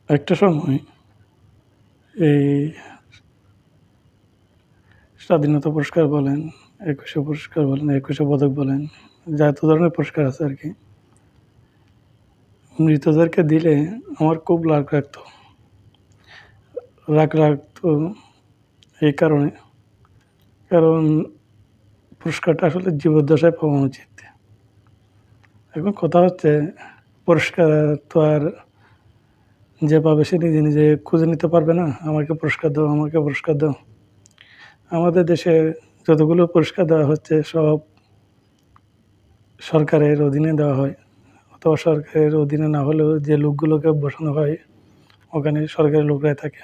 একটা সময় এই স্বাধীনতা পুরস্কার বলেন, একুশে পুরস্কার বলেন, একুশে পদক বলেন, যত ধরনের পুরস্কার আছে আর কি, মৃতদেরকে দিলে আমার খুব রাগ লাগতো এই কারণে, কারণ পুরস্কারটা আসলে জীবদ্দশায় পাওয়া উচিত। এখন কথা হচ্ছে পুরস্কার তো আর যে পাবে সে নিজে নিজে খুঁজে নিতে পারবে না, আমাকে পুরস্কার দাও, আমাকে পুরস্কার দাও। আমাদের দেশে যতগুলো পুরস্কার দেওয়া হচ্ছে সব সরকারের অধীনে দেওয়া হয়, অথবা সরকারের অধীনে না হলেও যে লোকগুলোকে বসানো হয় ওখানে সরকারি লোকরাই থাকে,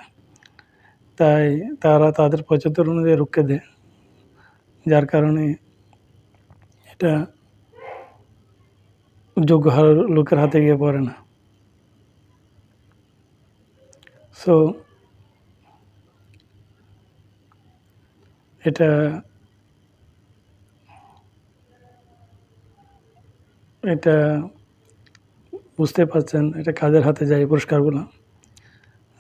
তাই তারা তাদের পঁচাত্তর অনুযায়ী রুখে দেয়, যার কারণে এটা যোগ্য লোকের হাতে গিয়ে পড়ে না। সো এটা এটা বুঝতে পারছেন, এটা কাদের হাতে যায় পুরস্কারগুলো।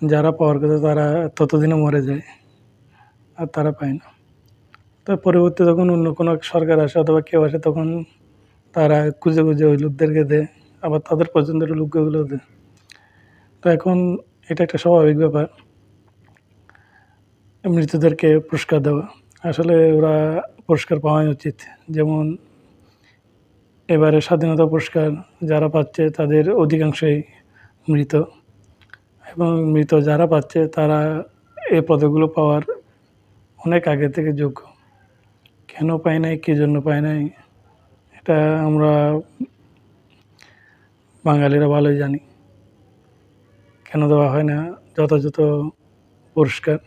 যারা পাওয়ার কথা তারা ততদিনে মরে যায় আর তারা পায় না। তার পরবর্তী যখন অন্য কোনো সরকার আসে অথবা কেউ আসে তখন তারা খুঁজে খুঁজে ওই লোকদেরকে দেয়, আবার তাদের পছন্দের লোকগুলো দেয়। তো এখন এটা একটা স্বাভাবিক ব্যাপার মৃতদেরকে পুরস্কার দেওয়া, আসলে ওরা পুরস্কার পাওয়াই উচিত। যেমন এবারে স্বাধীনতা পুরস্কার যারা পাচ্ছে তাদের অধিকাংশই মৃত, এবং মৃত যারা পাচ্ছে তারা এই পদকগুলো পাওয়ার অনেক আগে থেকে যোগ্য। কেন পায় নাই, কী জন্য পায় নাই, এটা আমরা বাঙালিরা ভালোই জানি কেন দেওয়া হয় না যথাযথ পুরস্কার।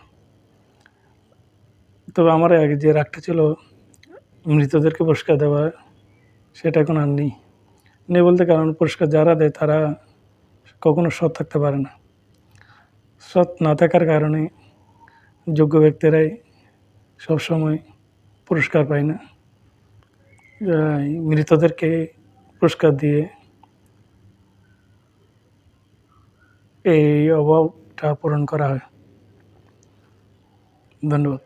তবে আমার আগে যে রাগটা ছিল মৃতদেরকে পুরস্কার দেওয়া, সেটা এখন আর নেই বলতে, কারণ পুরস্কার যারা দেয় তারা কখনো সৎ থাকতে পারে না। সৎ না থাকার কারণে যোগ্য ব্যক্তিরাই সবসময় পুরস্কার পায় না। মৃতদেরকে পুরস্কার দিয়ে এই অভাবটা পূরণ করা হয়। ধন্যবাদ।